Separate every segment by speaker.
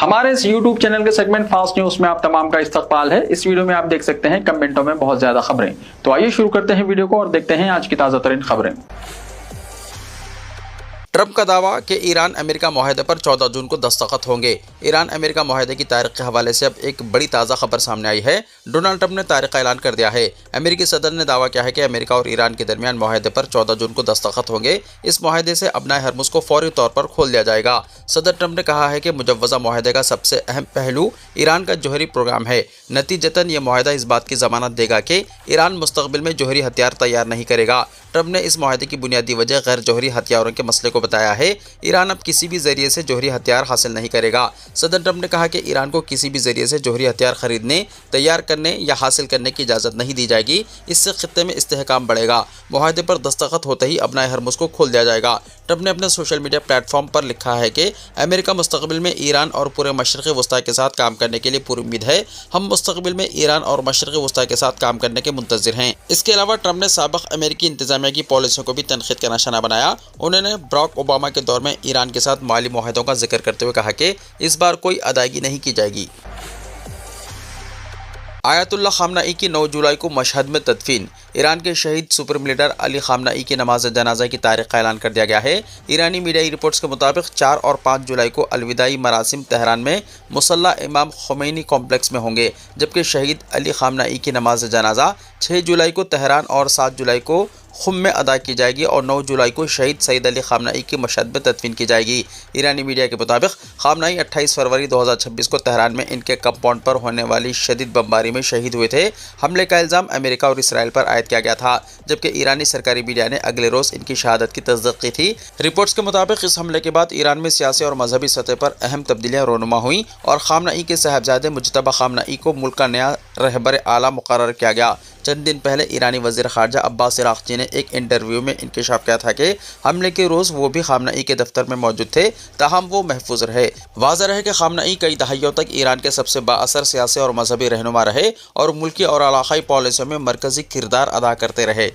Speaker 1: हमारे इस YouTube channel के सेगमेंट फास्ट न्यूज में आप तमाम का इस्तकबाल है। इस वीडियो में आप देख सकते हैं कमेंटों में बहुत ज्यादा खबरें। तो आइए शुरू करते हैं वीडियो को और देखते हैं आज की ताजा तरीन खबरें।
Speaker 2: ट्रंप का दावा कि ईरान अमेरिका मुआहदे पर 14 जून को दस्तखत होंगे। ईरान अमेरिका मुआहदे की तारीख के हवाले से अब एक बड़ी ताज़ा खबर सामने आई है। डोनाल्ड ट्रंप ने तारीख का ऐलान कर दिया है। अमेरिकी सदर ने दावा किया है कि अमेरिका और ईरान के दरमियान मुआहदे पर 14 जून को दस्तखत होंगे। इस मुआहदे से अपना हरमुज को फौरी तौर पर खोल दिया जाएगा। सदर ट्रंप ने कहा है कि मुजव्वज़ा मुआहदे का सबसे अहम पहलू ईरान का जौहरी प्रोग्राम है। नतीजतन यह मुआहदा इस बात की जमानत देगा कि ईरान मुस्तकबिल में जौहरी हथियार तैयार नहीं करेगा। ट्रंप ने इस मुआहदे की बुनियादी वजह गैर जौहरी हथियारों के मसले को बताया है। ईरान अब किसी भी जरिए से जौहरी हथियार हासिल नहीं करेगा। सदर ट्रंप ने कहा कि ईरान को किसी भी जरिए से जौहरी हथियार खरीदने, तैयार करने या हासिल करने की इजाज़त नहीं दी जाएगी। इससे खित्ते में इस्तेहकाम बढ़ेगा। मुआहदे पर दस्तखत होते ही अपना हरमुज को खोल दिया जाएगा। ट्रंप ने अपने सोशल मीडिया प्लेटफॉर्म पर लिखा है कि अमेरिका मुस्तकबिल में ईरान और पूरे मशरक़ वस्ता के साथ काम करने के लिए पूरी उम्मीद है। हम मुस्तकबिल में ईरान और मशरक़ वस्ता के साथ काम करने के मुंतज़िर हैं। इसके अलावा ट्रंप ने साबिक़ अमेरिकी इंतज़ामिया की पॉलिसियों को भी तनक़ीद का निशाना बनाया। उन्होंने बराक ओबामा के दौर में ईरान के साथ माली मुआहदों का जिक्र करते हुए कहा कि इस बार कोई अदायगी नहीं की जाएगी। आयतुल्लाह खामनाई की 9 जुलाई को मशहद में तदफीन। ईरान के शहीद सुप्रीम लीडर अली खामनाई की नमाज जनाजा की तारीख का ऐलान कर दिया गया है। ईरानी मीडिया रिपोर्ट्स के मुताबिक 4 और 5 जुलाई को अलविदाई मरासिम तेहरान में मुसल्ला इमाम खुमैनी कॉम्प्लेक्स में होंगे, जबकि शहीद अली खामनाई की नमाज जनाजा 6 जुलाई को तेहरान और 7 जुलाई को खुम में अदा की जाएगी और 9 जुलाई को शहीद सईद अली खामनाई की मशहद में तदफीन की जाएगी। ईरानी मीडिया के मुताबिक खामनाई 28 फरवरी 2026 को तेहरान में इनके कंपाउंड पर होने वाली शदीद बमबारी में शहीद हुए थे। हमले का इल्ज़ाम अमेरिका और इसराइल पर आयद किया गया था, जबकि ईरानी सरकारी मीडिया ने अगले रोज़ इनकी शहादत की तस्दीक की थी। रिपोर्ट्स के मुताबिक इस हमले के बाद ईरान में सियासी और मजहबी सतह पर अहम तब्दीलियाँ रोनुमा हुई और खामनाई के साहबजादे मुजतबा खामनाई को मुल्क का नया रहबर आला मुकर्रर किया गया। चंद दिन पहले ईरानी वज़ीर ख़ारजा अब्बास इराक़ची ने एक इंटरव्यू में इंकशाफ किया था कि हमले के रोज़ वो भी खामनाई के दफ्तर में मौजूद थे, ताहम वो महफूज रहे। वाज़ेह है कि खामनाई कई दहाइयों तक ईरान के सबसे बाअसर सियासी और मजहबी रहनुमा रहे और मुल्की और इलाक़ाई पॉलिसियों में मरकज़ी किरदार अदा करते रहे।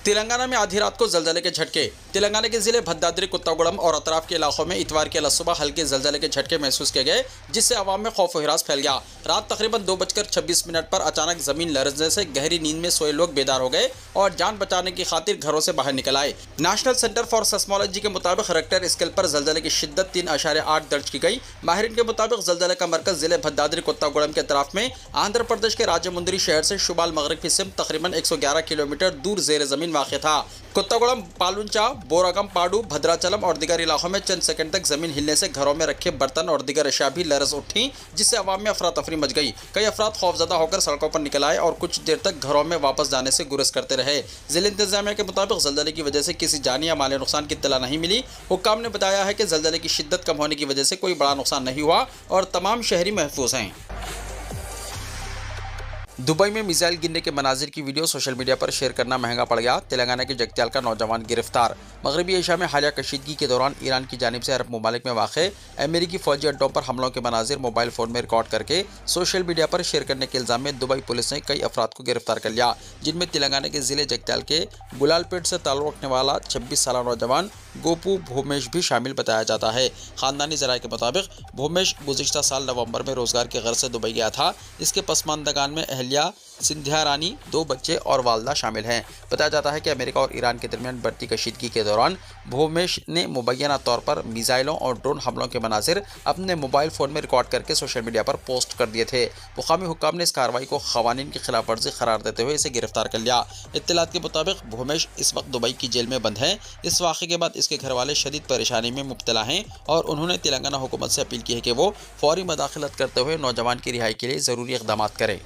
Speaker 2: तेलंगाना में आधी रात को जलजले के झटके। तेलंगाना के जिले भद्दाद्री, कुत्तागुड़म और अतराफ के इलाकों में इतवार की सुबह हल्के जलजले के झटके महसूस किए गए, जिससे आवाम में खौफ व हिरास फैल गया। रात तकरीबन 2:26 पर अचानक जमीन लरजने से गहरी नींद में सोए लोग बेदार हो गए और जान बचाने की खातिर घरों से बाहर निकल आए। नेशनल सेंटर फॉर सेस्मोलॉजी के मुताबिक रेक्टर स्केल पर जलजले की शिद्दत 3.8 दर्ज की गई। माहिरीन के मुताबिक जलजले का मरकज जिले भद्दाद्री, कुत्तागुड़म के अतराफ में आंध्र प्रदेश के राजमुंद्री शहर से शुमाल मगरबी सिमत तकरीबन 111 किलोमीटर दूर जेर जमीन वाक़ था। कुत्तागुड़म, पालुंचा, बोरागम पाडू, भद्राचलम और दीगर इलाकों में चंद सेकंड तक जमीन हिलने से घरों में रखे बर्तन और दीगर अशिया भी लरज उठी, जिससे अवाम में अफरा तफरी मच गई। कई अफराद खौफजदा होकर सड़कों पर निकल आए और कुछ देर तक घरों में वापस जाने से गुरेज करते रहे। जिला इंतजामिया के मुताबिक जलजले की वजह से किसी जानी या माली नुकसान की इत्तला नहीं मिली। हुक्काम ने बताया है कि जलजले की शिद्दत कम होने की वजह से कोई बड़ा नुकसान नहीं हुआ और तमाम शहरी महफूज हैं। दुबई में मिसाइल गिरने के मनाजिर की वीडियो सोशल मीडिया पर शेयर करना महंगा पड़ गया। तेलंगाना के जगत्याल का नौजवान गिरफ्तार। मगरबी एशिया में हालिया कशीदगी के दौरान ईरान की जानिब से अरब ममालिक में वाक़े अमेरिकी फौजी अड्डों पर हमलों के मनाजिर मोबाइल फ़ोन में रिकॉर्ड करके सोशल मीडिया पर शेयर करने के इल्ज़ाम में दुबई पुलिस ने कई अफराद को गिरफ्तार कर लिया, जिनमें तेलंगाना के ज़िले जगत्याल के गुलालपेट से ताल्लुक़ रखने वाला 26 साल नौजवान गोपू भूमेश भी शामिल बताया जाता है। ख़ानदानी ज़राए के मुताबिक भूमेश गुज़िश्ता साल नवंबर में रोज़गार के गर्ज से दुबई गया था। इसके पसमानदगान में अहलिया, सिंधिया रानी, 2 बच्चे और वालदा शामिल हैं। बताया जाता है कि अमेरिका और ईरान के दरमियान बढ़ती कशीदगी के दौरान भूमेश ने मुबैना तौर पर मिसाइलों और ड्रोन हमलों के मनाजिर अपने मोबाइल फ़ोन में रिकॉर्ड करके सोशल मीडिया पर पोस्ट कर दिए थे। मुकामी हुक्काम ने इस कार्रवाई को क़वानीन की खिलाफ वर्जी करार देते हुए इसे गिरफ्तार कर लिया। इत्तलात के मुताबिक भूमेश इस वक्त दुबई की जेल में बंद है। इस वाक़े के बाद इसके घर वाले शदीद परेशानी में मुब्तला हैं और उन्होंने तेलंगाना हुकूमत से अपील की है कि वो फौरी मदाखलत करते हुए नौजवान की रिहाई के लिए ज़रूरी इक़दाम करें।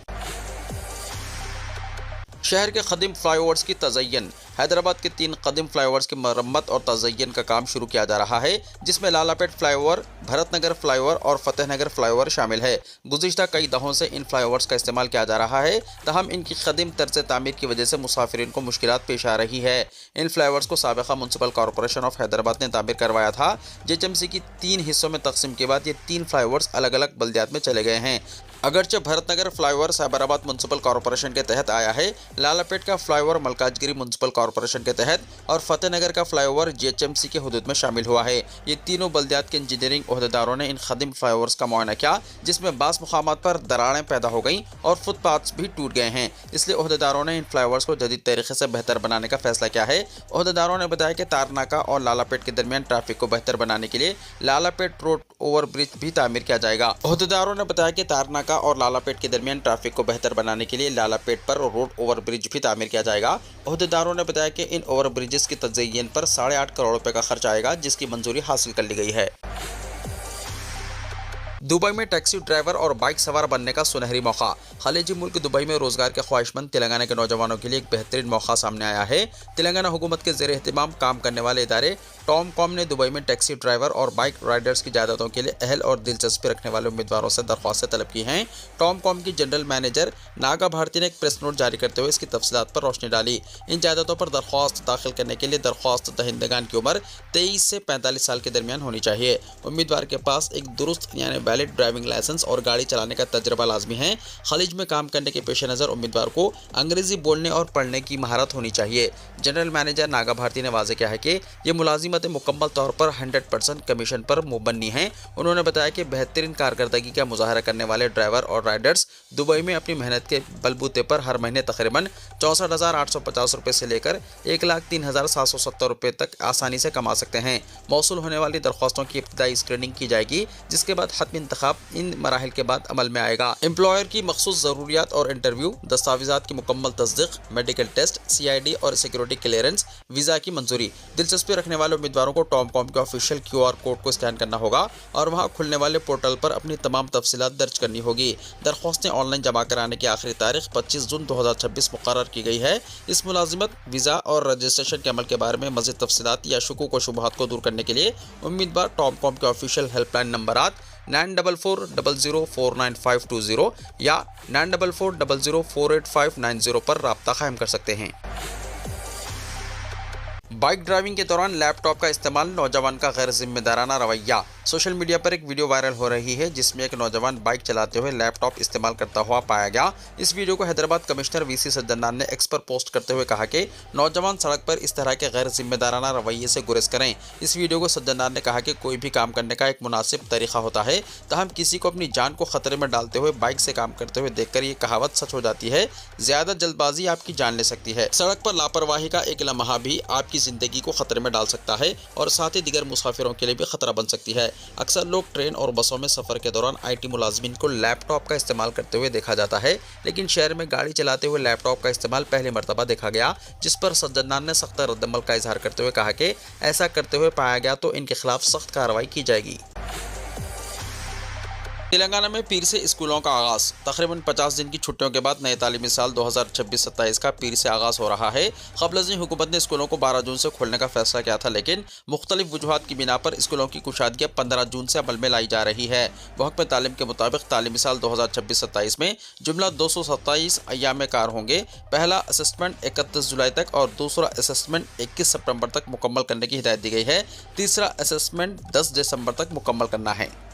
Speaker 2: शहर के कदीम फ्लाईओवर्स की तज़य्यन। हैदराबाद के 3 कदीम फ्लाईओवर्स की मरम्मत और तज़य्यन का काम शुरू किया जा रहा है, जिसमें लालापेट फ्लाईओवर, भरतनगर फ्लाईओवर और फतेहनगर फ्लाईओवर शामिल है। गुज़िश्ता कई दहों से इन फ्लाईओवर्स का इस्तेमाल किया जा रहा है, तहम इनकी कदीम तर्ज तामीर की वजह से मुसाफिरीन को मुश्किलात पेश आ रही है। इन फ्लाईओवर्स को साबिक़ा म्युनिसिपल कॉरपोरेशन ऑफ हैदराबाद ने तामीर करवाया था। जेएचएमसी की 3 हिस्सों में तकसीम के बाद ये 3 फ्लाईओवर्स अलग अलग बल्दियात में चले गए हैं। अगरचे Bharatnagar flyover Cyberabad municipal corporation के तहत आया है, लालापेट का फ्लाईओवर मलकाजगिरी म्यूनसिपल कॉरपोरेशन के तहत और फतेहनगर का फ्लाईओवर जीएचएमसी के हुदूद में शामिल हुआ है। ये तीनों बल्दियात के इंजीनियरिंग ओहदेदारों ने इन खदीम फ्लाईओवर्स का मुआयना किया, जिसमें बास मुकामात पर दरारें पैदा हो गई और फुटपाथ्स भी टूट गए हैं। इसलिए ओहदेदारों ने इन फ्लाईओवर्स को जदीद तरीके से बेहतर बनाने का फैसला किया है। ओहदेदारों ने बताया कि तारनाका और लालापेट के दरमियान ट्रैफिक को बेहतर बनाने के लिए लालापेट रोड ओवर ब्रिज भी तामीर किया जाएगा। ओहदेदारों ने बताया कि तारनाका और लालापेट के दरमियान ट्रैफिक को बेहतर बनाने के लिए लालापेट पर रोड ओवर ब्रिज भी तामीर किया जाएगा। ओहदेदारों ने बताया कि इन ओवर ब्रिजेस की तज़यीन पर 8.5 करोड़ रुपए का खर्च आएगा, जिसकी मंजूरी हासिल कर ली गई है। दुबई में टैक्सी ड्राइवर और बाइक सवार बनने का सुनहरी मौका। खलीजी मुल्क दुबई में रोजगार के ख्वाहिशमंद तेलंगाना के नौजवानों के लिए एक बेहतरीन मौका सामने आया है। तेलंगाना हुकूमत के ज़ेर एहतिमाम काम करने वाले इदारे टॉमकॉम ने दुबई में टैक्सी ड्राइवर और बाइक राइडर्स की जायदादों के लिए अहल और दिलचस्पी रखने वाले उम्मीदवारों से दरख्वास्तें तलब की हैं। टॉमकॉम की जनरल मैनेजर नागा भारती ने एक प्रेस नोट जारी करते हुए इसकी तफसीलात पर रोशनी डाली। इन जायदादों पर दरख्वास्त दाखिल करने के लिए दरख्वास्त दहिंदगान की उम्र 23 से 45 साल के दरमियान होनी चाहिए। उम्मीदवार के पास एक दुरुस्त यानी वैलिड ड्राइविंग लाइसेंस और गाड़ी चलाने का तजर्बा लाजमी है। खलीज में काम करने के पेश नज़र उम्मीदवार को अंग्रेजी बोलने और पढ़ने की महारत होनी चाहिए। जनरल मैनेजर नागा भारती ने वाज़ेह किया है कि ये मुलाजिमतें मुकम्मल तौर पर 100% कमीशन पर मुबन्नी हैं। उन्होंने बताया कि बेहतरीन कारकर्दगी का मुजाहरा करने वाले ड्राइवर और राइडर्स दुबई में अपनी मेहनत के बलबूते पर हर महीने तकरीबन 64,850 रुपये से लेकर 1,03,770 रुपये तक आसानी से कमा सकते हैं। मौसूल होने वाली दरख्वास्तों की इब्तिदाई स्क्रीनिंग की जाएगी, जिसके बाद हतमी इंतखाब इन मराहिल के बाद अमल में आएगा। एम्प्लॉयर की मखसूस ज़रूरियात और इंटरव्यू, दस्तावेज़ात की मुकम्मल तस्दीक, मेडिकल टेस्ट, CID और सिक्योरिटी क्लियरेंस, वीज़ा की मंजूरी। दिलचस्पी रखने वाले उम्मीदवारों को टॉमकॉम के ऑफिशियल QR कोड को स्कैन करना होगा और वहां खुलने वाले पोर्टल पर अपनी तमाम तफसीलात दर्ज करनी होगी। दरख्वास्तें ऑनलाइन जमा कराने की आखिरी तारीख 25 जून 2026 मुकर्रर की गई है। इस मुलाजिमत, वीज़ा और रजिस्ट्रेशन के अमल के बारे में मज़ीद तफसीलात या शुकूक व शुबहात को दूर करने के लिए उम्मीदवार टॉमकॉम के ऑफिशियल हेल्पलाइन नंबरात 9440049520 या 9440048590 पर राब्ता कायम कर सकते हैं। बाइक ड्राइविंग के दौरान लैपटॉप का इस्तेमाल, नौजवान का गैर जिम्मेदाराना रवैया। सोशल मीडिया पर एक वीडियो वायरल हो रही है जिसमें एक नौजवान बाइक चलाते हुए लैपटॉप इस्तेमाल करता हुआ पाया गया। इस वीडियो को हैदराबाद कमिश्नर VC सज्जनान ने एक्स पर पोस्ट करते हुए कहा कि नौजवान सड़क पर इस तरह के गैर जिम्मेदाराना रवैये से गुरेज करें। इस वीडियो को सज्जनान ने कहा कि कोई भी काम करने का एक मुनासिब तरीका होता है, तहम किसी को अपनी जान को खतरे में डालते हुए बाइक से काम करते हुए देखकर ये कहावत सच हो जाती है, ज्यादा जल्दबाजी आपकी जान ले सकती है। सड़क पर लापरवाही का एक लम्हा भी आपकी जिंदगी को खतरे में डाल सकता है और साथ ही दीगर मुसाफिरों के लिए भी खतरा बन सकती है। अक्सर लोग ट्रेन और बसों में सफर के दौरान IT मुलाजमीन को लैपटॉप का इस्तेमाल करते हुए देखा जाता है, लेकिन शहर में गाड़ी चलाते हुए लैपटॉप का इस्तेमाल पहली मरतबा देखा गया, जिस पर सज्जनान ने सख्त रद्दमल का इजहार करते हुए कहा कि ऐसा करते हुए पाया गया तो इनके खिलाफ सख्त कार्रवाई की जाएगी। तेलंगाना में पीर से स्कूलों का आगाज़। तकरीबन 50 दिन की छुट्टियों के बाद नए तालीमी साल 2026-27 का पीर से आगाज़ हो रहा है। क़ब्ल हुकूमत ने स्कूलों को 12 जून से खोलने का फैसला किया था, लेकिन मुख्तलिफ वजूहात की बिना पर स्कूलों की कुशादगी 15 जून से अमल में लाई जा रही है। महकमे तालीम के मुताबिक तालीमी साल 2026-27 में जुमला 227 अय्याम कार होंगे। पहला असेसमेंट 31 जुलाई तक और दूसरा असेसमेंट 21 सितंबर तक मुकम्मल करने की हिदायत दी गई है। तीसरा असेसमेंट 10 दिसंबर तक मुकम्मल करना है।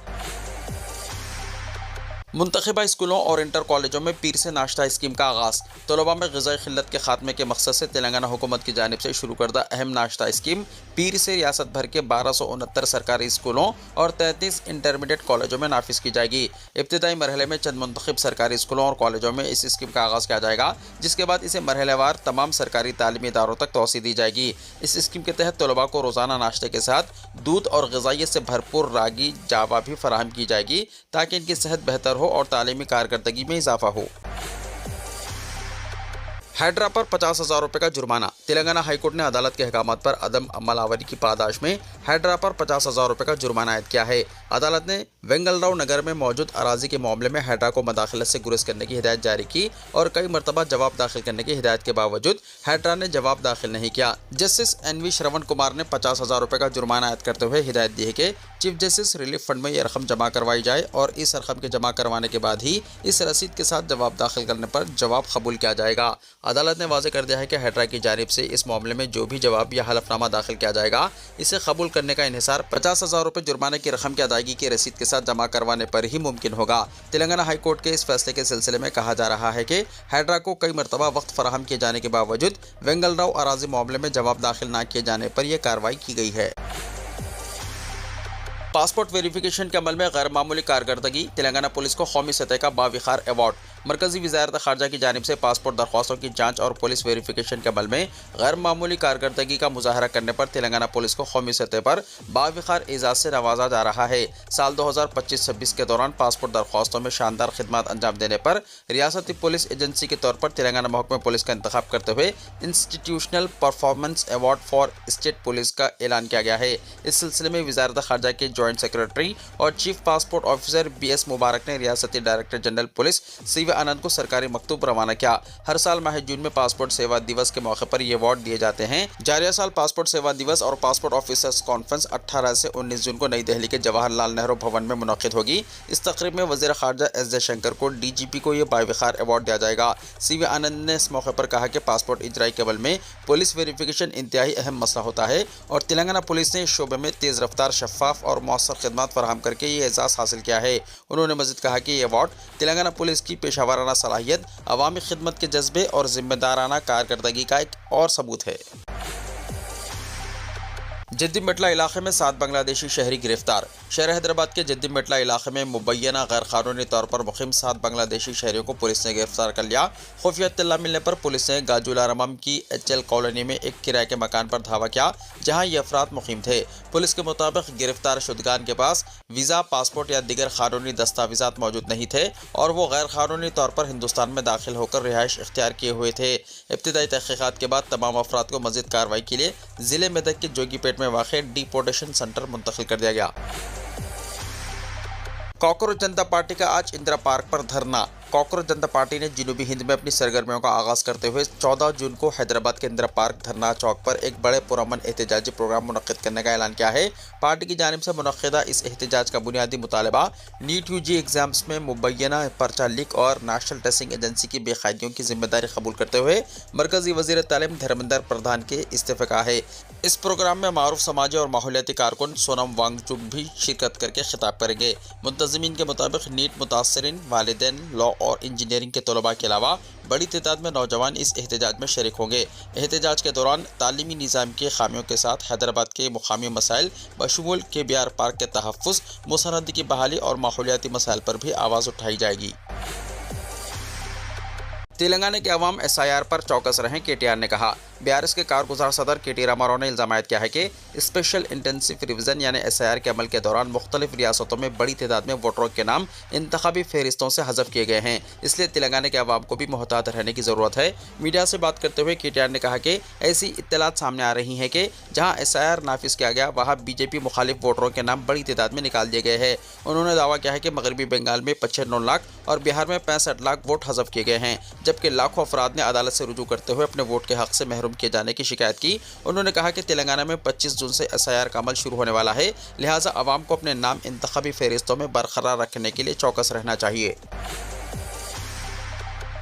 Speaker 2: मुंतखबा स्कूलों और इंटर कॉलेजों में पीर से नाश्ता स्कीम का आगाज़। तलबा में ग़िज़ाई क़िल्लत के खात्मे के मकसद से तेलंगाना हुकूमत की जानिब से शुरू करदा अहम नाश्ता स्कीम पीर से रियासत भर के 1269 सरकारी स्कूलों और 33 इंटरमीडिएट कॉलेजों में नाफिज की जाएगी। इब्तिदाई मरहले में चंद मुंतखब सरकारी स्कूलों और कॉलेजों में इस स्कीम का आगाज़ किया जाएगा, जिसके बाद इसे मरहलेवार तमाम सरकारी तालीमी इदारों तक तोसी दी जाएगी। इस स्कीम के तहत तलबा को रोज़ाना नाश्ते के साथ दूध और ग़िज़ाइयत से भरपूर रागी जावा भी फराहम की जाएगी, ताकि इनकी सेहत बेहतर हो और तालीमी कारकर्दगी में इजाफा हो। हैड्रा पर 50,000 रुपये का जुर्माना। तेलंगाना हाईकोर्ट ने अदालत के अहकामात पर अदम अमलावरी की पादाश में हैड्रा पर 50,000 रुपये का जुर्माना आयद किया है। अदालत ने वेंगलराव नगर में मौजूद अराजी के मामले में हैड्रा को मदाखलत से गुरेज करने की हिदायत जारी की और कई मरतबा जवाब दाखिल करने की हिदायत के बावजूद हैड्रा ने जवाब दाखिल नहीं किया। जस्टिस NV श्रवण कुमार ने 50,000 रुपये का जुर्माना आयद करते हुए हिदायत दी है कि चीफ जस्टिस रिलीफ फंड में यह रकम जमा करवाई जाए और इस रकम के जमा करवाने के बाद ही इस रसीद के साथ जवाब दाखिल करने पर जवाब कबूल किया जाएगा। عدالت نے واضح کر دیا ہے کہ ہیڈرا کی جانب سے اس معاملے میں جو بھی جواب یا حلفنامہ داخل کیا جائے گا اسے قبول کرنے کا انحصار 50,000 روپے جرمانے کی رقم کی ادائیگی کی رسید کے ساتھ جمع کروانے پر ہی ممکن ہوگا۔ تلنگانہ ہائی کورٹ کے اس فیصلے کے سلسلے میں کہا جا رہا ہے کہ ہیڈرا کو کئی مرتبہ وقت فراہم کیے جانے کے باوجود وینگل راؤ اراضی معاملے میں جواب داخل نہ کیے جانے پر یہ کارروائی کی گئی ہے۔ پاسپورٹ ویریفیکیشن کے عمل میں غیر معمولی کارکردگی، تلنگانہ پولیس کو قومی سطح کا باوقار ایوارڈ۔ مرکزی وزارت خارجہ کی جانب سے پاسپورٹ درخواستوں کی جانچ اور پولیس ویریفیکیشن کے عمل میں غیر معمولی کارکردگی کا مظاہرہ کرنے پر تلنگانہ پولیس کو قومی سطح پر باوقار اعزاز سے نوازا جا رہا ہے۔ سال 2025-26 کے دوران پاسپورٹ درخواستوں میں شاندار خدمات انجام دینے پر ریاستی پولیس ایجنسی کے طور پر تلنگانہ محکمہ پولیس کا انتخاب کرتے ہوئے institutional performance award for state police کا اعلان کیا گیا ہے۔ اس سلسلے میں وزارت خارجہ کے جوائنٹ سیکرٹری اور چیف پاسپورٹ آفیسر BS مبارک نے ریاستی ڈائریکٹر جنرل پولیس CV آنند کو سرکاری مکتوب روانہ کیا۔ ہر سال ماہ جون میں پاسپورٹ سیوا دیوس کے موقع پر یہ ایوارڈ دیے جاتے ہیں۔ جاریہ سال پاسپورٹ سیوا دیوس اور پاسپورٹ آفیسرز کانفرنس 18 سے 19 جون کو نئی دہلی کے جواہر لال نہرو بھون میں منعقد ہوگی۔ اس تقریب میں وزیر خارجہ S جے شنکر کو DGP کو یہ باوقار ایوارڈ دیا جائے گا۔ CV آنند نے اس موقع پر کہا کہ پاسپورٹ اجرائی کے عمل میں پولیس ویریفیکیشن انتہائی اہم مسئلہ ہوتا ہے اور تلنگانہ پولیس نے اس شعبے میں تیز رفتار، شفاف اور مؤثر خدمات فراہم کر کے یہ اعزاز حاصل کیا ہے۔ انہوں نے مزید کہا کہ یہ ایوارڈ تلنگانہ پولیس کی پیشہ ورانہ صلاحیت، عوامی خدمت کے جذبے اور ذمہ دارانہ کارکردگی کا ایک اور ثبوت ہے۔ جدی مٹلہ علاقے میں 7 بنگلہ دیشی شہری گرفتار۔ شہر حیدرآباد کے جدی مٹلہ علاقے میں مبینہ غیر قانونی طور پر مقیم 7 بنگلہ دیشی شہریوں کو پولیس نے گرفتار کر لیا۔ خفیہ اطلاع ملنے پر پولیس نے گاجولا رمم کی HL کالونی میں ایک کرائے کے مکان پر دھاوا کیا جہاں یہ افراد مقیم تھے۔ پولیس کے مطابق گرفتار شدگان کے پاس ویزا، پاسپورٹ یا دیگر قانونی دستاویزات موجود نہیں تھے اور وہ غیر قانونی طور پر ہندوستان میں داخل ہو کر رہائش اختیار کیے ہوئے تھے۔ ابتدائی تحقیقات کے بعد تمام افراد کو مزید کارروائی کے لیے ضلع میدک کے جوگی پیٹ میں واقع ڈیپورٹیشن سینٹر منتقل کر دیا گیا۔ کاکروچ جنتا پارٹی کا آج اندرا پارک پر دھرنا۔ کاکروچ جنتا پارٹی نے جنوبی ہند میں اپنی سرگرمیوں کا آغاز کرتے ہوئے 14 جون کو حیدرآباد کے اندرا پارک دھرنا چوک پر ایک بڑے پرامن احتجاجی پروگرام منعقد کرنے کا اعلان کیا ہے۔ پارٹی کی جانب سے منعقدہ اس احتجاج کا بنیادی مطالبہ نیٹ UG ایگزامز میں مبینہ پرچہ لیک اور نیشنل ٹیسٹنگ ایجنسی کی بے قاعدگیوں کی ذمہ داری قبول کرتے ہوئے مرکزی وزیر تعلیم دھرمیندر پردھان کے استعفے کا ہے۔ اس پروگرام میں معروف سماجی اور ماحولیاتی کارکن سونم وانگ چک بھی شرکت کر کے خطاب کریں گے۔ منتظمین کے مطابق نیٹ متاثرین، والدین، لاء اور انجینئرنگ کے طلباء کے علاوہ بڑی تعداد میں نوجوان اس احتجاج میں شریک ہوں گے۔ احتجاج کے دوران تعلیمی نظام کی خامیوں کے ساتھ حیدرآباد کے مقامی مسائل بشمول KBR پارک کے تحفظ، مساندی کی بحالی اور ماحولیاتی مسائل پر بھی آواز اٹھائی جائے گی۔ تلنگانہ کے عوام SIR پر چوکس رہیں، KTR نے کہا۔ BRS کے کارگزار صدر KT راما راؤ نے الزام عائد کیا ہے کہ اسپیشل انٹینسیو ریویژن یعنی SIR کے عمل کے دوران مختلف ریاستوں میں بڑی تعداد میں ووٹروں کے نام انتخابی فہرستوں سے حذف کیے گئے ہیں، اس لیے تلنگانہ کے عوام کو بھی محتاط رہنے کی ضرورت ہے۔ میڈیا سے بات کرتے ہوئے KTR نے کہا کہ ایسی اطلاعات سامنے آ رہی ہیں کہ جہاں SIR نافذ کیا گیا وہاں BJP مخالف ووٹروں کے نام بڑی تعداد میں نکال دیے گئے ہیں۔ انہوں نے دعویٰ کیا ہے کہ مغربی بنگال میں 95 لاکھ اور بہار میں 65 لاکھ ووٹ حذف کیے گئے ہیں، جبکہ لاکھوں افراد نے عدالت سے رجوع کرتے ہوئے اپنے ووٹ کے حق سے محروم کیے جانے کی شکایت کی۔ انہوں نے کہا کہ تلنگانہ میں 25 جون سے SIR کا عمل شروع ہونے والا ہے، لہٰذا عوام کو اپنے نام انتخابی فہرستوں میں برقرار رکھنے کے لیے چوکس رہنا چاہیے۔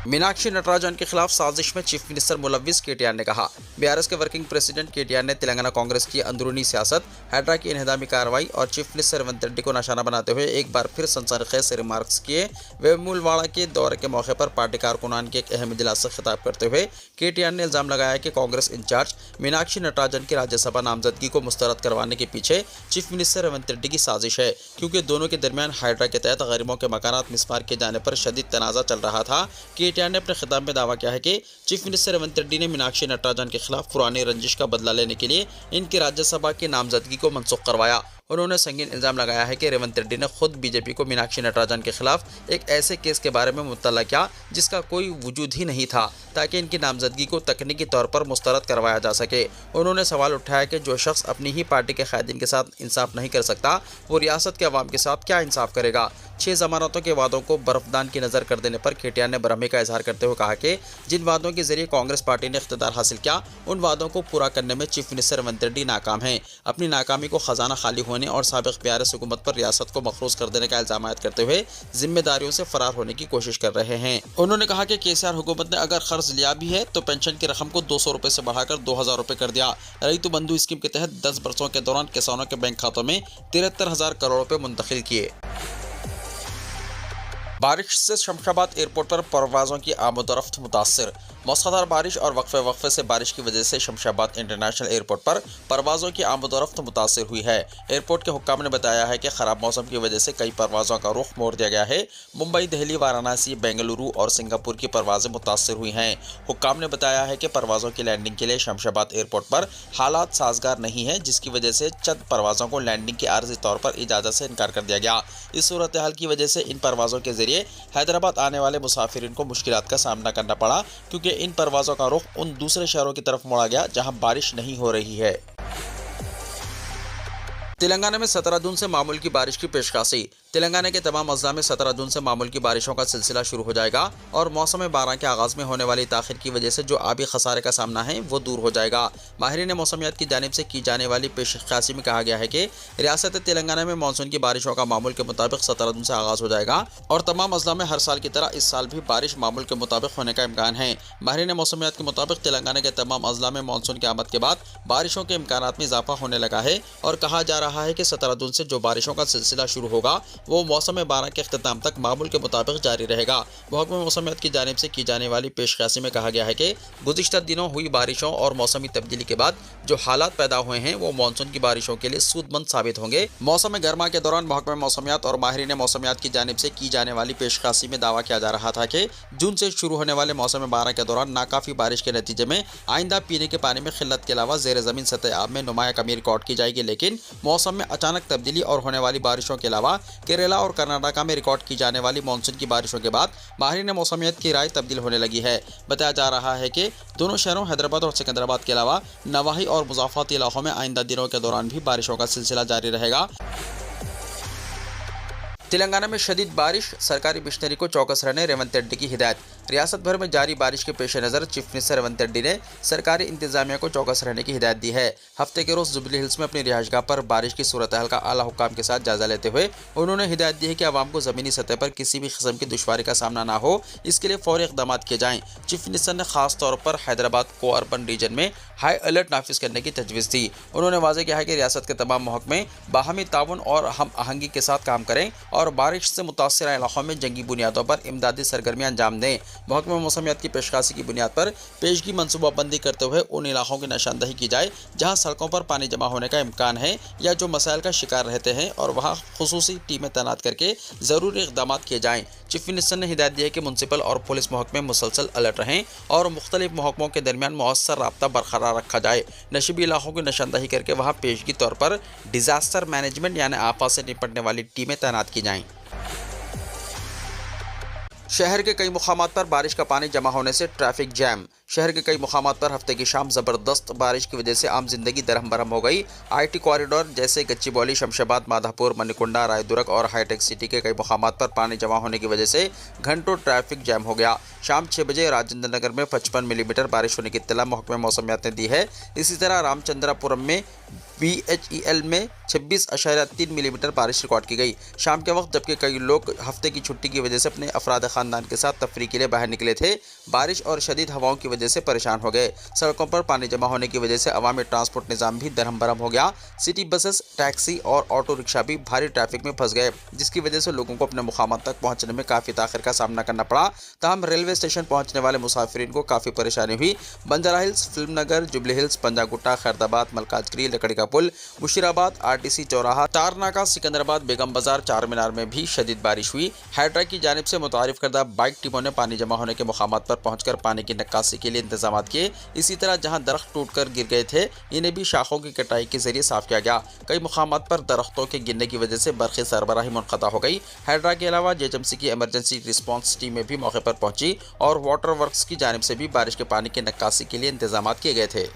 Speaker 2: میناکشی نٹراجن کے خلاف سازش میں چیف منسٹر ملوث، KTR نے کہا۔ BRS کے ورکنگ پریزیڈنٹ KTR نے تلنگانہ کانگریس کی اندرونی سیاست، ہیڈرا کی انہدامی کارروائی اور چیف منسٹر ریونت ریڈی کو نشانہ بناتے ہوئے ایک بار پھر سنسنیخیز ریمارکس کیے۔ ویمولواڑہ کے دورے کے موقع پر پارٹی کارکنان کے ایک اہم اجلاس سے خطاب کرتے ہوئے KTR نے الزام لگایا کہ کانگریس انچارج میناکشی نٹراجن کی راجیہ سبھا نامزدگی کو مسترد کروانے کے پیچھے چیف منسٹر ریونت ریڈی کی سازش ہے، کیونکہ دونوں کے درمیان ہیڈرا کے تحت غریبوں کے مکانات مسمار کیے جانے پر شدید تنازع چل رہا تھا۔ KTR نے اپنے خطاب میں دعویٰ کیا ہے کہ چیف منسٹر ریونت ریڈی نے میناکشی نٹراجن کے خلاف پرانی رنجش کا بدلہ لینے کے لیے ان کی راجیہ سبھا کی نامزدگی کو منسوخ کروایا۔ انہوں نے سنگین الزام لگایا ہے کہ ریونت ریڈی نے خود BJP کو میناکشی نٹراجن کے خلاف ایک ایسے کیس کے بارے میں مطلع کیا جس کا کوئی وجود ہی نہیں تھا تاکہ ان کی نامزدگی کو تکنیکی طور پر مسترد کروایا جا سکے۔ انہوں نے سوال اٹھایا کہ جو شخص اپنی ہی پارٹی کے قائدین کے ساتھ انصاف نہیں کر سکتا وہ ریاست کے عوام کے ساتھ کیا انصاف کرے گا۔ 6 ضمانتوں کے وعدوں کو برفدان کی نظر کر دینے پر KTR نے برہمی کا اظہار کرتے ہوئے کہا کہ جن وعدوں کے ذریعے کانگریس پارٹی نے اقتدار حاصل کیا ان وعدوں کو پورا کرنے میں چیف منسٹر ریونت ریڈی ناکام ہیں۔ اپنی ناکامی کو خزانہ خالی ہونے होने और साबिक PRS हुकूमत पर रियासत को मखरूज कर देने का इल्जाम आयद करते हुए जिम्मेदारियों से फरार होने की कोशिश कर रहे हैं। उन्होंने कहा कि KCR हुकूमत ने अगर कर्ज लिया भी है तो पेंशन की रकम को 200 रुपए से बढ़ाकर 2000 रुपए कर दिया। रईतु बंधु स्कीम के तहत 10 वर्षों के दौरान किसानों के बैंक खातों में 73,000 करोड़ रुपए मुंतकिल किए। बारिश से शमशाबाद एयरपोर्ट पर परवाज़ों की आमदोरफ्त मुतासर। मौसलाधार बारिश और वक्फे से बारिश की वजह से शमशाबाद इंटरनेशनल एयरपोर्ट पर परवाज़ों की आमदोरफ्त मुतासर हुई है। एयरपोर्ट के हुक्काम ने बताया है कि ख़राब मौसम की वजह से कई परवाज़ों का रुख मोड़ दिया गया है। मुंबई, दिल्ली, वाराणसी, बेंगलुरु और सिंगापुर की परवाज़ें मुतासर हुई हैं। हुक्काम ने बताया है कि परवाज़ों की लैंडिंग के लिए शमशाबाद एयरपोर्ट पर हालात साजगार नहीं है, जिसकी वजह से चंद परवाज़ों को लैंडिंग की आर्जी तौर पर इजाज़त से इनकार कर दिया गया। इस सूरत हाल की वजह से इन परवाज़ों के जरिए हैदराबाद आने वाले मुसाफिरीन को मुश्किलात का सामना करना पड़ा, क्योंकि इन परवाज़ों का रुख उन दूसरे शहरों की तरफ मोड़ा गया जहां बारिश नहीं हो रही है। तेलंगाना में 17 जून से मामूल की बारिश की पेशकशी। तेलंगाना के तमाम अजला में 17 जून से मामूल की बारिशों का सिलसिला शुरू हो जाएगा और मौसम बारह के आगाज़ में होने वाली ताख़ीर की वजह से जो आबी खसारे का सामना है वो दूर हो जाएगा। माहिरीन मौसमियात की जानिब से की जाने वाली पेशकशी में कहा गया है कि रियासत तेलंगाना में मानसून की बारिशों का मामूल के मुताबिक 17 जून से आगाज़ हो जाएगा और तमाम अजला में हर साल की तरह इस साल भी बारिश मामूल के मुताबिक होने का इम्कान है। माहिरीन मौसमियात के मुताबिक तेलंगाना के तमाम अजला में मानसून की आमद के बाद बारिशों के इम्कानात में इजाफा होने लगा है और कहा जा रहा है कि 17 जून से जो बारिशों का सिलसिला शुरू होगा वो मौसम बारह के अख्ताम तक मामूल के मुताबिक जारी रहेगा। महकमा मौसमियात की जानिब से की जाने वाली पेशकशी में कहा गया है कि गुज़िश्ता दिनों हुई बारिशों और मौसमी तब्दीली के बाद जो हालात पैदा हुए हैं वो मानसून की बारिशों के लिए सूदमंद साबित होंगे। मौसम गर्मा के दौरान महकमा मौसमियात और माहिरीन मौसमियात की जानिब से की जाने वाली पेशकशी में दावा किया जा रहा था कि जून से शुरू होने वाले मौसम बारह के दौरान नाकाफी बारिश के नतीजे में आइंदा पीने के पानी में खिल्लत के अलावा ज़ेर ज़मीन सतह आब में नुमाया कमी रिकॉर्ड की जाएगी, लेकिन मौसम में अचानक तब्दीली और होने वाली बारिशों के अलावा केरला और कर्नाटक में रिकॉर्ड की जाने वाली मानसून की बारिशों के बाद माहिरीन मौसमियत की राय तब्दील होने लगी है। बताया जा रहा है कि दोनों शहरों हैदराबाद और सिकंदराबाद के अलावा नवाही और मुज़ाफ़ाती इलाकों में आइंदा दिनों के दौरान भी बारिशों का सिलसिला जारी रहेगा। तेलंगाना में शदीद बारिश, सरकारी मिशनरी को चौकस रहने रेवंत रेड्डी की हिदायत। रियासत भर में जारी बारिश के पेश नज़र चीफ मिनिस्टर रेवंत रेड्डी ने सरकारी इंतजामिया को चौकस रहने की हिदायत दी है। हफ्ते के रोज़ जुबली हिल्स में अपनी रिहाइशगाह पर बारिश की सूरत हाल का आला हुक्काम के साथ जायजा लेते हुए उन्होंने हिदायत दी है कि आवाम को ज़मीनी सतह पर किसी भी किस्म की दुश्वारी का सामना ना हो, इसके लिए फौरी इक़दाम किए जाएँ। चीफ मिनिस्टर ने खास तौर पर हैदराबाद को अर्बन रीजन में हाई अलर्ट नाफिज करने की तजवीज़ दी। उन्होंने वाज़ेह किया है कि रियासत के तमाम महकमे बाहमी ताउन और हम आहंगी के साथ काम करें और बारिश से मुतासर इलाकों में जंगी बुनियादों पर इमदादी सरगर्मियाँ अंजाम दें। महकमा मौसमियात की पेशकशी की बुनियाद पर पेशगी मनसूबाबंदी करते हुए उन इलाकों की निशानदही की जाए जहाँ सड़कों पर पानी जमा होने का इम्कान है या जो मसाइल का शिकार रहते हैं और वहाँ खुसूसी टीमें तैनात करके ज़रूरी इक़दाम किए जाएँ। चीफ मिनिस्टर ने हिदायत दी है कि म्युनिसिपल और पुलिस महकमे मुसलसल अलर्ट रहें और मुख्तलिफ महकमों के दरमियान मौसर राब्ता बरकरार रखा जाए। नशीबी इलाकों की निशानदही करके वहाँ पेशगी तौर पर डिज़ास्टर मैनेजमेंट यानी आफत से निपटने वाली टीमें तैनात की जाएँ। शहर के कई मुकामात पर बारिश का पानी जमा होने से ट्रैफिक जैम। शहर के कई मुकामात पर हफ्ते की शाम ज़बरदस्त बारिश की वजह से आम जिंदगी दरहम बरहम हो गई। IT कॉरिडोर जैसे गच्चीबौली, शमशाबाद, माधापुर, मणिकुंडा, रायदुर्ग और हाईटेक सिटी के कई मुकामात पर पानी जमा होने की वजह से घंटों ट्रैफिक जैम हो गया। शाम 6 बजे राजेंद्र नगर में 55 मिलीमीटर बारिश होने की इत्तला महकमे मौसमियात ने दी है। इसी तरह रामचंद्रापुरम में BHEL में 26.3 मिलीमीटर बारिश रिकॉर्ड की गई शाम के वक्त, जबकि कई लोग हफ्ते की छुट्टी की वजह से अपने अफराद खानदान के साथ तफरीह के लिए बाहर निकले थे। बारिश और शदीद हवाओं की वजह से परेशान हो गए। सड़कों पर पानी जमा होने की वजह से अवामी ट्रांसपोर्ट निज़ाम भी दरहम बरहम हो गया। सिटी बसेस, टैक्सी और ऑटो रिक्शा भी भारी ट्रैफिक में फंस गए, जिसकी वजह से लोगों को अपने मुकामात तक पहुँचने में काफ़ी ताख़िर का सामना करना पड़ा। ताहम रेलवे स्टेशन पहुँचने वाले मुसाफिरीन को काफ़ी परेशानी हुई। बंजारा हिल्स, फिल्म नगर, जुबली हिल्स, पंजागुट्टा, खैरदाबाद, मलकाजगिरी, लकड़ी का पुल, मुशीराबाद, RTC चौराहा, तारनाका, सिकंदराबाद, बेगम बाजार, चार मीनार में भी शदीद बारिश हुई। हाइड्रा की जानिब से मुतारिफ करदा बाइक टीमों ने पानी जमा होने के मुकामात पर पहुंचकर पानी की नक्काशी के लिए इंतजाम किए। इसी तरह जहां दरख्त टूटकर गिर गए थे इन्हें भी शाखों की कटाई के जरिए साफ किया गया। कई मुकामात पर दरख्तों के गिरने की वजह से बरक़ी सरबराही मुनक़ता हो गई। हाइड्रा के अलावा JHMC की एमरजेंसी रिस्पॉन्स टीमें भी मौके पर पहुंची और वाटर वर्क्स की जानिब से भी बारिश के पानी की नक्काशी के लिए इंतजाम किए गए थे।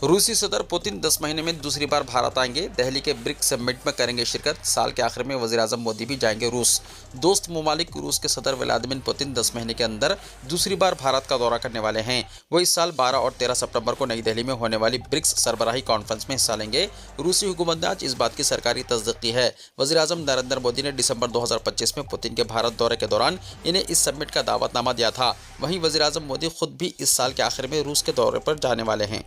Speaker 2: रूसी सदर पुतिन 10 महीने में दूसरी बार भारत आएंगे। दिल्ली के ब्रिक्स समिट में करेंगे शिरकत। साल के आखिर में वज़ीर आज़म मोदी भी जाएंगे रूस। दोस्त ममालिक रूस के सदर व्लादिमीर पुतिन 10 महीने के अंदर दूसरी बार भारत का दौरा करने वाले हैं। वो इस साल 12 और 13 सितंबर को नई दिल्ली में होने वाली ब्रिक्स सरबराही कॉन्फ्रेंस में हिस्सा लेंगे। रूसी हुकूमत ने आज इस बात की सरकारी तस्दीक की है। वज़ीर आज़म नरेंद्र मोदी ने दिसंबर 2025 में पुतिन के भारत दौरे के दौरान इन्हें इस समिट का दावतनामा दिया था। वहीं वज़ीर आज़म मोदी खुद भी इस साल के आखिर में रूस के दौरे पर जाने वाले हैं।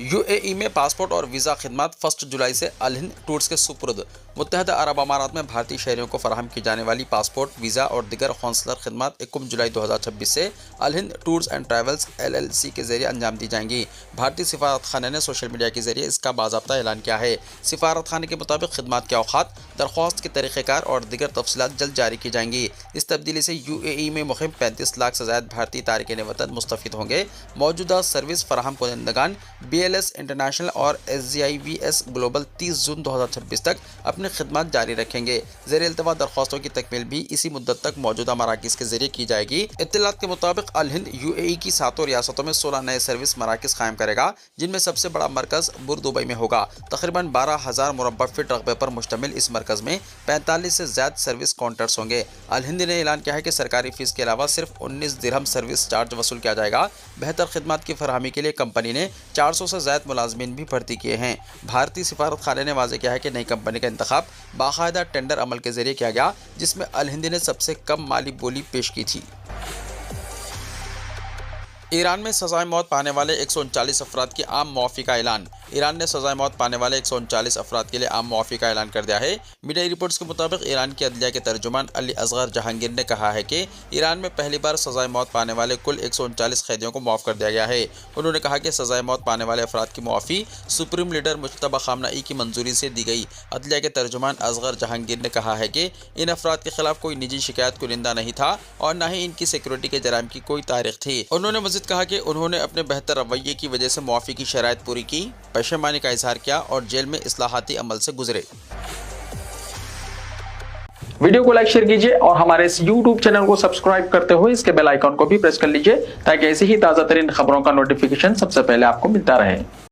Speaker 2: यूएई में पासपोर्ट और वीज़ा खिदमत 1 जुलाई से अल हिंद टूर्स के सुपुर्द। मुत्तहदा अरब अमारात में भारतीय शहरियों को फराहम की जाने वाली पासपोर्ट, वीज़ा और दिगर कौंसलर खिदमत 21 जुलाई 2026 से Al Hind tours and travels LLC के जरिए अंजाम दी जाएंगी। भारतीय सिफारत खाने ने सोशल मीडिया के जरिए इसका बाज़ाब्ता ऐलान किया है। सिफारत खाने के मुताबिक खिदमत के औकात, दरख्वास्त के तरीक़ेकार और दिगर तफसीलात जल्द जारी की जाएंगी। इस तब्दीली से यूएई में मुक़िम 35 लाख से ज़ायद भारतीय तारिकीन वतन मुस्तफ़ीद होंगे। मौजूदा सर्विस फराहम कुनंदगान BLS इंटरनेशनल और SGIVS ग्लोबल 30 जून 2026 तक अपनी खिदमत जारी रखेंगे। ज़ेर इल्तवा दरख्वास्तों की तकमील भी इसी मुद्दत तक मौजूदा मराकिज़ के जरिए की जाएगी। इत्तलात के मुताबिक अल हिंद यूएई की 7 रियासतों में 16 नए सर्विस मराकिज़ कायम करेगा, जिनमें सबसे बड़ा मरकज़ बुरदुबई में होगा। तकरीबन 12,000 मुरब्बा फीट रकबे पर मुश्तमिल इस मरकज़ में 45 से ज़्यादा सर्विस काउंटर्स होंगे। अल हिंद ने ऐलान किया है कि सरकारी फीस के अलावा सिर्फ 19 दिरहम सर्विस चार्ज वसूल किया जाएगा। बेहतर खिदमत की फरहमी के लिए कंपनी ने 400 से ज़्यादा मुलाजमीन भी भर्ती किए हैं। भारतीय सिफारत खाने ने वाज़ेह किया है कि नई कंपनी का इंतखाब बाकायदा टेंडर अमल के जरिए किया गया, जिसमें अल हिंद ने सबसे कम माली बोली पेश की थी। ईरान में सज़ाए मौत पाने वाले 139 अफराद की आम मुआफ़ी का ऐलान। ईरान ने सज़ाए मौत पाने वाले 139 अफराद के लिए आम मुआफ़ी का ऐलान कर दिया है। मीडिया रिपोर्ट्स के मुताबिक ईरान की अदलिया के तर्जुमान अली असगर जहांगीर ने कहा है कि ईरान में पहली बार सज़ाए मौत पाने वाले कुल 139 कैदियों को मुआफ़ कर दिया गया है। उन्होंने कहा कि सज़ाए मौत पाने वाले अफराद की मुआफ़ी सुप्रीम लीडर मुज्तबा खामनेई की मंजूरी से दी गई। अदलिया के तर्जुमान असगर जहांगीर ने कहा है कि इन अफराद के खिलाफ कोई निजी शिकायत कुनिंदा नहीं था और न ही इनकी सिक्योरिटी के जराइम की कोई तारीख थी। उन्होंने मज़ीद कहा कि उन्होंने अपने बेहतर रवैये की वजह से मुआफ़ी की शराइत पूरी की, पेशेमानी का इजहार किया और जेल में इस्लाहाती अमल से गुजरे।
Speaker 1: वीडियो को लाइक शेयर कीजिए और हमारे इस YouTube चैनल को सब्सक्राइब करते हुए इसके बेल आइकन को भी प्रेस कर लीजिए, ताकि ऐसी ही ताज़ा तरीन खबरों का नोटिफिकेशन सबसे पहले आपको मिलता रहे।